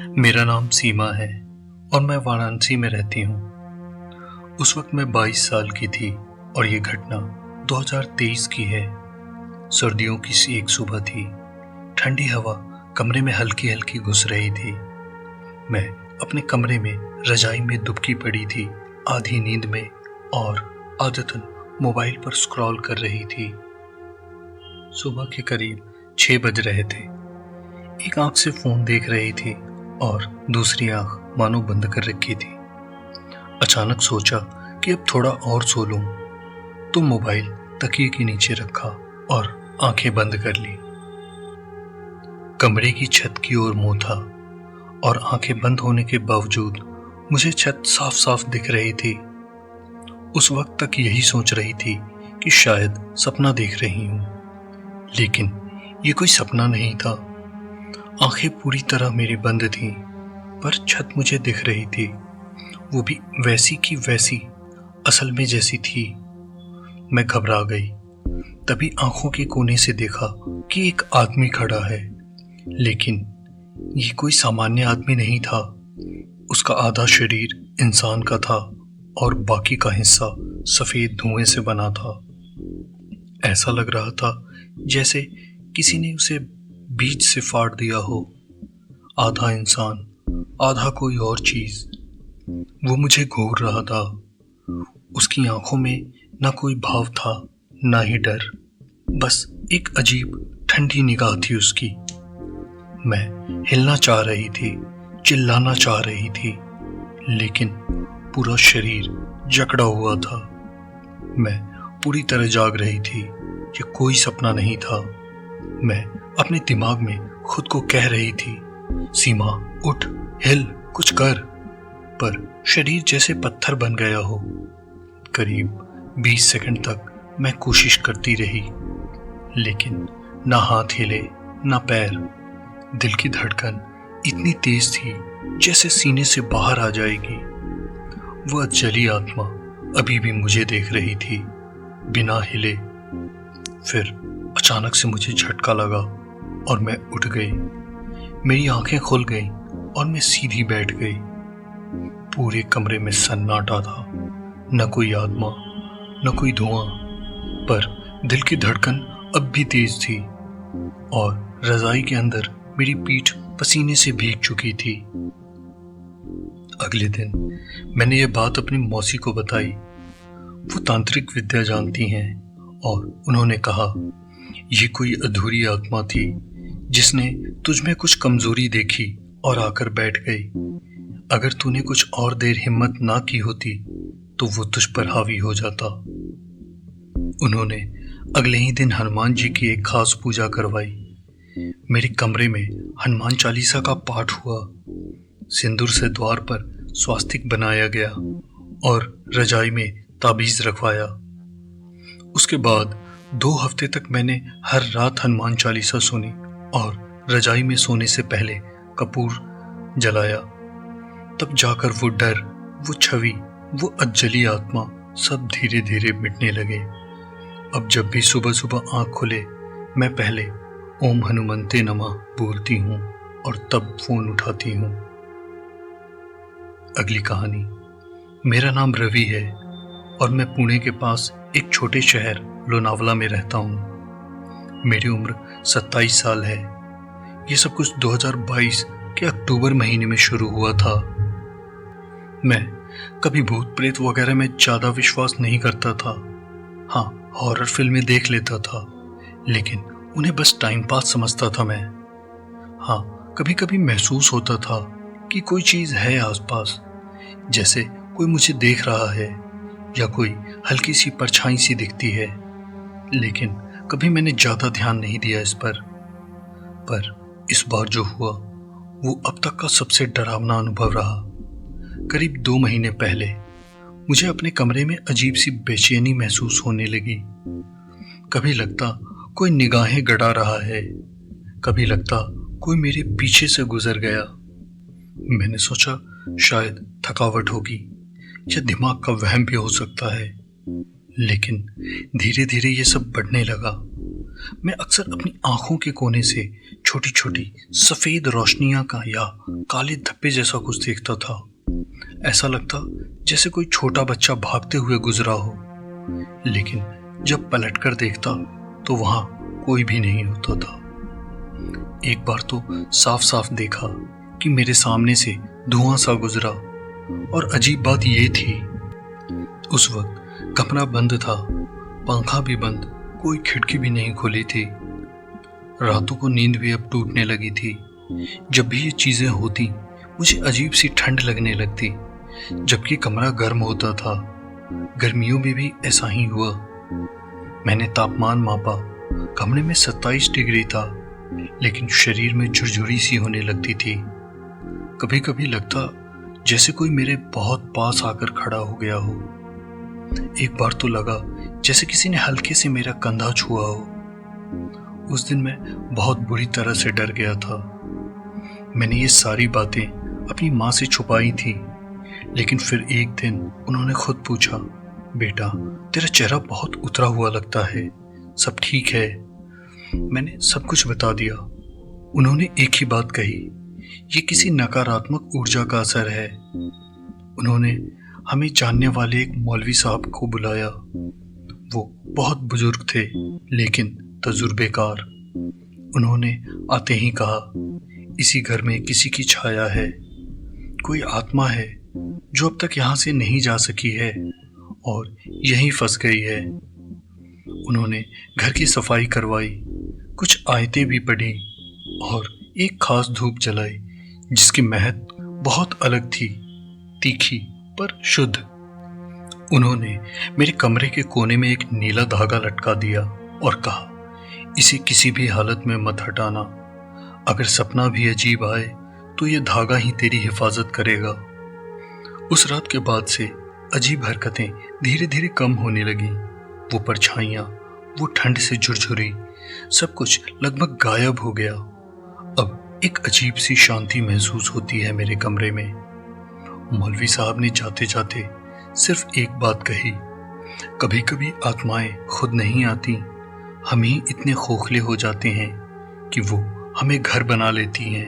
मेरा नाम सीमा है और मैं वाराणसी में रहती हूँ। उस वक्त मैं 22 साल की थी और ये घटना 2023 की है। सर्दियों की सी एक सुबह थी। ठंडी हवा कमरे में हल्की हल्की घुस रही थी। मैं अपने कमरे में रजाई में दुबकी पड़ी थी, आधी नींद में, और आदतन मोबाइल पर स्क्रॉल कर रही थी। सुबह के करीब 6 बज रहे थे। एक आंख से फोन देख रही थी और दूसरी आंख मानो बंद कर रखी थी। अचानक सोचा कि अब थोड़ा और सो लूं, तो मोबाइल तकिए के नीचे रखा और आंखें बंद कर ली। कमरे की छत की ओर मुंह था और आंखें बंद होने के बावजूद मुझे छत साफ साफ दिख रही थी। उस वक्त तक यही सोच रही थी कि शायद सपना देख रही हूं, लेकिन ये कोई सपना नहीं था। आंखें पूरी तरह मेरी बंद थीं, पर छत मुझे दिख रही थी, वो भी वैसी की वैसी, असल में जैसी थी। मैं घबरा गई। तभी आंखों के कोने से देखा कि एक आदमी खड़ा है, लेकिन ये कोई सामान्य आदमी नहीं था। उसका आधा शरीर इंसान का था और बाकी का हिस्सा सफेद धुएं से बना था। ऐसा लग रहा था जैसे किसी ने उसे बीच से फाड़ दिया हो। आधा इंसान, आधा कोई और चीज। वो मुझे घूर रहा था। उसकी आंखों में ना कोई भाव था, ना ही डर, बस एक अजीब ठंडी निगाह थी उसकी। मैं हिलना चाह रही थी, चिल्लाना चाह रही थी, लेकिन पूरा शरीर जकड़ा हुआ था। मैं पूरी तरह जाग रही थी। ये कोई सपना नहीं था। मैं अपने दिमाग में खुद को कह रही थी, सीमा उठ, हिल, कुछ कर, पर शरीर जैसे पत्थर बन गया हो। करीब 20 सेकंड तक मैं कोशिश करती रही, लेकिन ना हाथ हिले ना पैर। दिल की धड़कन इतनी तेज थी जैसे सीने से बाहर आ जाएगी। वह जली आत्मा अभी भी मुझे देख रही थी, बिना हिले। फिर अचानक से मुझे झटका लगा और मैं उठ गई। मेरी आंखें खुल गईं और मैं सीधी बैठ गई। पूरे कमरे में सन्नाटा था, न कोई आत्मा, न कोई धुआं, पर दिल की धड़कन अब भी तेज थी और रजाई के अंदर मेरी पीठ पसीने से भीग चुकी थी। अगले दिन मैंने यह बात अपनी मौसी को बताई। वो तांत्रिक विद्या जानती हैं और उन्होंने कहा, ये कोई अधूरी आत्मा थी जिसने तुझ में कुछ कमजोरी देखी और आकर बैठ गई। अगर तूने कुछ और देर हिम्मत ना की होती तो वो तुझ पर हावी हो जाता। उन्होंने अगले ही दिन हनुमान जी की एक खास पूजा करवाई। मेरे कमरे में हनुमान चालीसा का पाठ हुआ। सिंदूर से द्वार पर स्वास्तिक बनाया गया और रजाई में ताबीज रखवाया। उसके बाद 2 हफ्ते तक मैंने हर रात हनुमान चालीसा सुनी और रजाई में सोने से पहले कपूर जलाया। तब जाकर वो डर, वो छवि, वो अजली आत्मा सब धीरे धीरे मिटने लगे। अब जब भी सुबह सुबह आंख खुले, मैं पहले ओम हनुमंते नमः बोलती हूँ और तब फोन उठाती हूँ। अगली कहानी। मेरा नाम रवि है और मैं पुणे के पास एक छोटे शहर लोनावला में रहता हूँ। मेरी उम्र 27 साल है। ये सब कुछ 2022 के अक्टूबर महीने में शुरू हुआ था। मैं कभी भूत प्रेत वगैरह में ज़्यादा विश्वास नहीं करता था। हाँ, हॉरर फिल्में देख लेता था, लेकिन उन्हें बस टाइम पास समझता था मैं। हाँ, कभी कभी महसूस होता था कि कोई चीज़ है आसपास, जैसे कोई मुझे देख रहा है या कोई हल्की सी परछाई सी दिखती है, लेकिन कभी मैंने ज़्यादा ध्यान नहीं दिया इस पर इस बार जो हुआ वो अब तक का सबसे डरावना अनुभव रहा। करीब 2 महीने पहले मुझे अपने कमरे में अजीब सी बेचैनी महसूस होने लगी। कभी लगता कोई निगाहें गड़ा रहा है, कभी लगता कोई मेरे पीछे से गुजर गया। मैंने सोचा शायद थकावट होगी या दिमाग का वहम भी हो सकता है, लेकिन धीरे धीरे ये सब बढ़ने लगा। मैं अक्सर अपनी आंखों के कोने से छोटी छोटी सफेद रोशनियां का या काले धब्बे जैसा कुछ देखता था। ऐसा लगता जैसे कोई छोटा बच्चा भागते हुए गुजरा हो, लेकिन जब पलटकर देखता तो वहां कोई भी नहीं होता था। एक बार तो साफ साफ देखा कि मेरे सामने से धुआं सा गुजरा, और अजीब बात यह थी, उस वक्त कमरा बंद था, पंखा भी बंद, कोई खिड़की भी नहीं खुली थी। रातों को नींद भी अब टूटने लगी थी। जब भी ये चीजें होती मुझे अजीब सी ठंड लगने लगती, जबकि कमरा गर्म होता था। गर्मियों में भी ऐसा ही हुआ। मैंने तापमान मापा, कमरे में 27 डिग्री था, लेकिन शरीर में झुरझुरी सी होने लगती थी। कभी कभी लगता जैसे कोई मेरे बहुत पास आकर खड़ा हो गया हो। एक बार तो लगा जैसे किसी ने हल्के से मेरा कंधा छुआ हो। उस दिन मैं बहुत बुरी तरह से डर गया था। मैंने ये सारी बातें अपनी माँ से छुपाई थी, लेकिन फिर एक दिन उन्होंने खुद पूछा, बेटा तेरा चेहरा बहुत उतरा हुआ लगता है, सब ठीक है? मैंने सब कुछ बता दिया। उन्होंने एक ही बात कही, ये किसी नकारात्मक ऊर्जा का असर है। उन्होंने हमें जानने वाले एक मौलवी साहब को बुलाया। वो बहुत बुजुर्ग थे, लेकिन तजुर्बेकार। उन्होंने आते ही कहा, इसी घर में किसी की छाया है, कोई आत्मा है जो अब तक यहाँ से नहीं जा सकी है और यहीं फंस गई है। उन्होंने घर की सफाई करवाई, कुछ आयतें भी पढ़ी और एक खास धूप जलाई जिसकी महक बहुत अलग थी, तीखी पर शुद्ध। उन्होंने मेरे कमरे के कोने में एक नीला धागा लटका दिया और कहा, इसे किसी भी हालत में मत हटाना। अगर सपना भी अजीब आए तो यह धागा ही तेरी हिफाजत करेगा। उस रात के बाद से अजीब हरकतें धीरे धीरे कम होने लगी। वो परछाइयाँ, वो ठंड से झुरझुरी, सब कुछ लगभग गायब हो गया। अब एक अजीब सी शांति महसूस होती है मेरे कमरे में। मौलवी साहब ने जाते जाते सिर्फ एक बात कही, कभी कभी आत्माएं खुद नहीं आती, हम ही इतने खोखले हो जाते हैं कि वो हमें घर बना लेती हैं।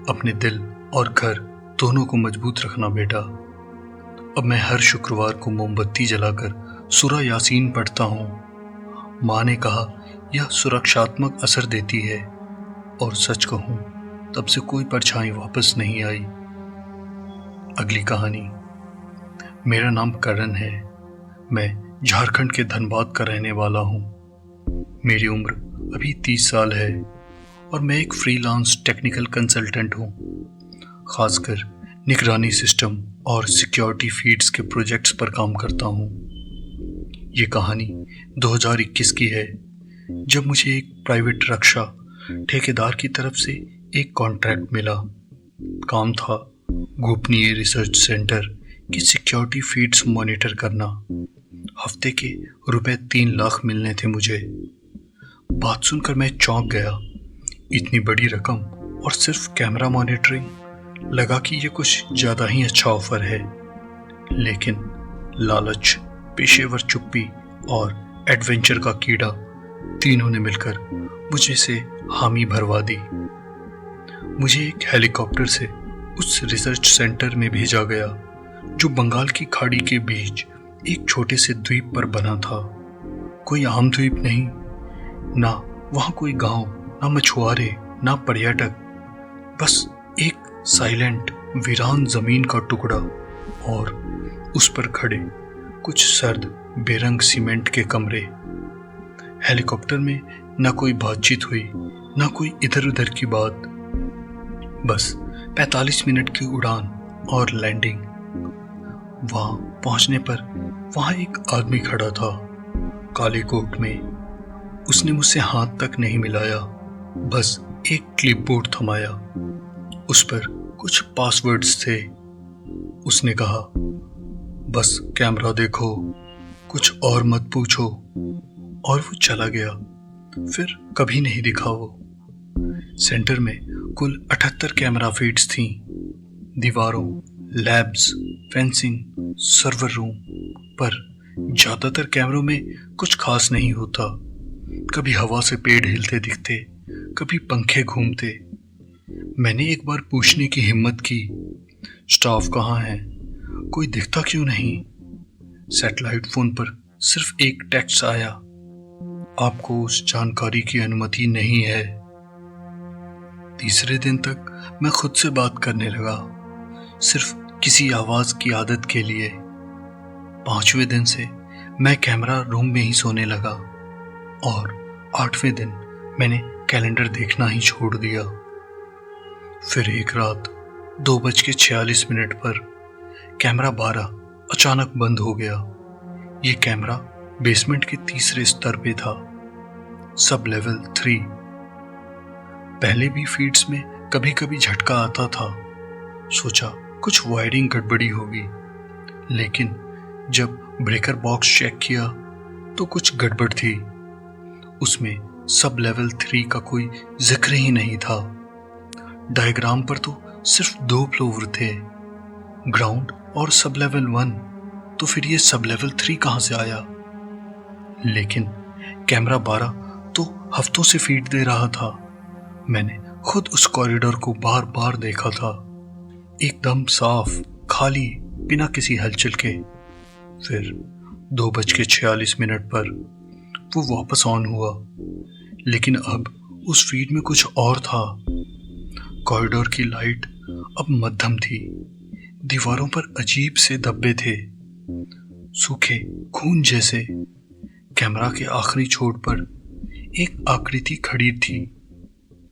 अपने दिल और घर दोनों को मजबूत रखना बेटा। अब मैं हर शुक्रवार को मोमबत्ती जलाकर सूरा यासीन पढ़ता हूँ। माँ ने कहा यह सुरक्षात्मक असर देती है, और सच कहूँ तब से कोई परछाई वापस नहीं आई। अगली कहानी। मेरा नाम करण है। मैं झारखंड के धनबाद का रहने वाला हूँ। मेरी उम्र अभी 30 साल है और मैं एक फ्रीलांस टेक्निकल कंसल्टेंट हूँ। खासकर निगरानी सिस्टम और सिक्योरिटी फीड्स के प्रोजेक्ट्स पर काम करता हूँ। ये कहानी 2021 की है, जब मुझे एक प्राइवेट रक्षा ठेकेदार की तरफ से एक कॉन्ट्रैक्ट मिला। काम था गोपनीय रिसर्च सेंटर की सिक्योरिटी फीड्स मॉनिटर करना। हफ्ते के रुपए 3 लाख मिलने थे मुझे। बात सुनकर मैं चौंक गया। इतनी बड़ी रकम और सिर्फ कैमरा मॉनिटरिंग, लगा कि ये कुछ ज़्यादा ही अच्छा ऑफर है। लेकिन लालच, पेशेवर चुप्पी और एडवेंचर का कीड़ा, तीनों ने मिलकर मुझे से हामी भरवा दी। मुझे एक हेलीकॉप्टर से उस रिसर्च सेंटर में भेजा गया जो बंगाल की खाड़ी के बीच एक छोटे से द्वीप पर बना था। कोई आम द्वीप नहीं, ना वहाँ कोई गांव, ना मछुआरे, ना पर्यटक, बस एक साइलेंट वीरान जमीन का टुकड़ा और उस पर खड़े कुछ सर्द बेरंग सीमेंट के कमरे। हेलीकॉप्टर में ना कोई बातचीत हुई, ना कोई इधर उधर की बात, बस 45 मिनट की उड़ान और लैंडिंग। वहां पहुंचने पर वहां एक आदमी खड़ा था, काले कोट में। उसने मुझसे हाथ तक नहीं मिलाया, बस एक क्लिपबोर्ड थमाया। उस पर कुछ पासवर्ड्स थे। उसने कहा, बस कैमरा देखो, कुछ और मत पूछो, और वो चला गया। फिर कभी नहीं दिखा वो। सेंटर में कुल 78 कैमरा फीड्स थीं। दीवारों, लैब्स, फेंसिंग, सर्वर रूम पर ज्यादातर कैमरों में कुछ खास नहीं होता। कभी हवा से पेड़ हिलते दिखते, कभी पंखे घूमते। मैंने एक बार पूछने की हिम्मत की, स्टाफ कहाँ है, कोई दिखता क्यों नहीं। सैटेलाइट फोन पर सिर्फ एक टेक्स्ट आया, आपको उस जानकारी की अनुमति नहीं है। तीसरे दिन तक मैं खुद से बात करने लगा, सिर्फ किसी आवाज की आदत के लिए। पांचवें दिन से मैं कैमरा रूम में ही सोने लगा और 8वें दिन मैंने कैलेंडर देखना ही छोड़ दिया। फिर एक रात 2:46 पर कैमरा 12 अचानक बंद हो गया। ये कैमरा बेसमेंट के तीसरे स्तर पे था, सब लेवल 3। पहले भी फीड्स में कभी कभी झटका आता था, सोचा कुछ वायरिंग गड़बड़ी होगी, लेकिन जब ब्रेकर बॉक्स चेक किया तो कुछ गड़बड़ थी। उसमें सब लेवल 3 का कोई जिक्र ही नहीं था। डायग्राम पर तो सिर्फ 2 फ्लोर थे, ग्राउंड और सब लेवल 1, तो फिर ये सब लेवल 3 कहां से आया। लेकिन कैमरा 12 तो हफ्तों से फीड दे रहा था। मैंने खुद उस कॉरिडोर को बार बार देखा था, एकदम साफ, खाली, बिना किसी हलचल के। फिर 2:46 पर वो वापस ऑन हुआ, लेकिन अब उस फीड में कुछ और था। कॉरिडोर की लाइट अब मध्यम थी, दीवारों पर अजीब से धब्बे थे, सूखे खून जैसे। कैमरा के आखिरी छोर पर एक आकृति खड़ी थी,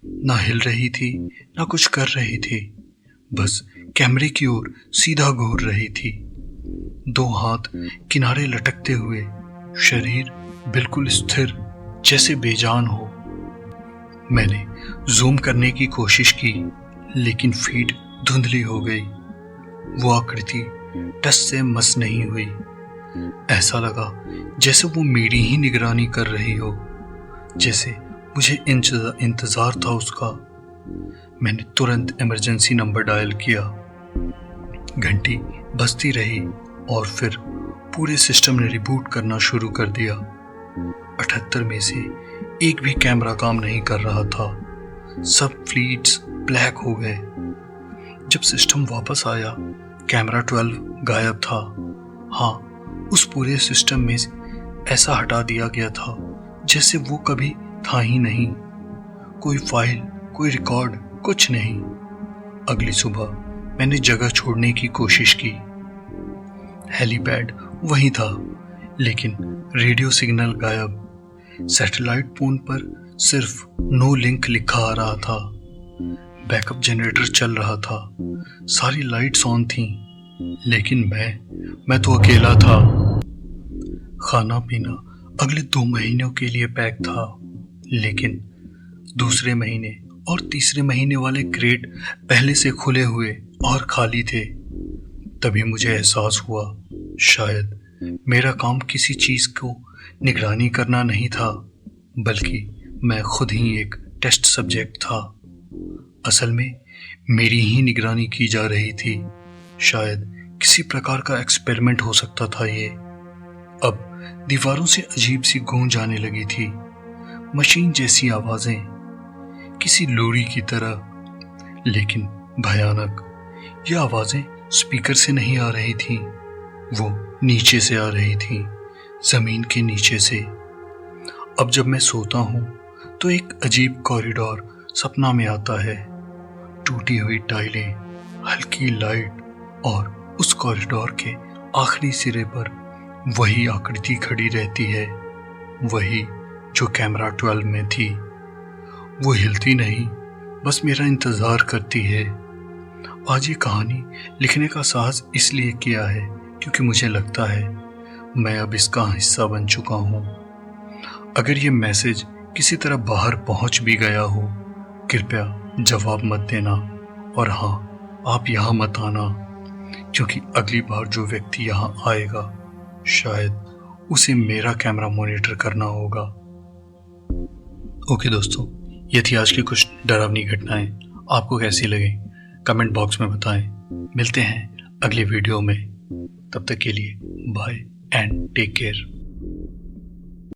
ना हिल रही थी ना कुछ कर रही थी, बस कैमरे की ओर सीधा घूर रही थी। 2 हाथ किनारे लटकते हुए, शरीर बिल्कुल स्थिर, जैसे बेजान हो। मैंने जूम करने की कोशिश की, लेकिन फीड धुंधली हो गई। वो आकृति टस से मस नहीं हुई। ऐसा लगा जैसे वो मेरी ही निगरानी कर रही हो, जैसे मुझे इंतजार था उसका। मैंने तुरंत इमरजेंसी नंबर डायल किया। घंटी बजती रही और फिर पूरे सिस्टम ने रिबूट करना शुरू कर दिया। 78 में से एक भी कैमरा काम नहीं कर रहा था, सब फ्लीड्स ब्लैक हो गए। जब सिस्टम वापस आया, कैमरा 12 गायब था। हाँ, उस पूरे सिस्टम में ऐसा हटा दिया गया था जैसे वो कभी था ही नहीं। कोई फाइल, कोई रिकॉर्ड, कुछ नहीं। अगली सुबह मैंने जगह छोड़ने की कोशिश की। हेलीपैड वहीं था, लेकिन रेडियो सिग्नल गायब। सैटेलाइट फोन पर सिर्फ नो लिंक लिखा आ रहा था। बैकअप जनरेटर चल रहा था, सारी लाइट्स ऑन थीं, लेकिन मैं तो अकेला था। खाना पीना अगले 2 महीनों के लिए पैक था, लेकिन दूसरे महीने और तीसरे महीने वाले क्रेट पहले से खुले हुए और खाली थे। तभी मुझे एहसास हुआ, शायद मेरा काम किसी चीज को निगरानी करना नहीं था, बल्कि मैं खुद ही एक टेस्ट सब्जेक्ट था। असल में मेरी ही निगरानी की जा रही थी। शायद किसी प्रकार का एक्सपेरिमेंट हो सकता था ये। अब दीवारों से अजीब सी गूंज आने लगी थी, मशीन जैसी आवाजें, किसी लोरी की तरह, लेकिन भयानक। ये आवाजें स्पीकर से नहीं आ रही थी, वो नीचे से आ रही थी, जमीन के नीचे से। अब जब मैं सोता हूं तो एक अजीब कॉरिडोर सपना में आता है, टूटी हुई टाइलें, हल्की लाइट, और उस कॉरिडोर के आखिरी सिरे पर वही आकृति खड़ी रहती है, वही जो कैमरा 12 में थी। वो हिलती नहीं, बस मेरा इंतजार करती है। आज ये कहानी लिखने का साहस इसलिए किया है क्योंकि मुझे लगता है मैं अब इसका हिस्सा बन चुका हूँ। अगर ये मैसेज किसी तरह बाहर पहुंच भी गया हो, कृपया जवाब मत देना, और हाँ, आप यहाँ मत आना, क्योंकि अगली बार जो व्यक्ति यहाँ आएगा शायद उसे मेरा कैमरा मॉनिटर करना होगा। ओके दोस्तों, ये थी आज की कुछ डरावनी घटनाएं। आपको कैसी लगी कमेंट बॉक्स में बताएं। मिलते हैं अगले वीडियो में, तब तक के लिए बाय एंड टेक केयर।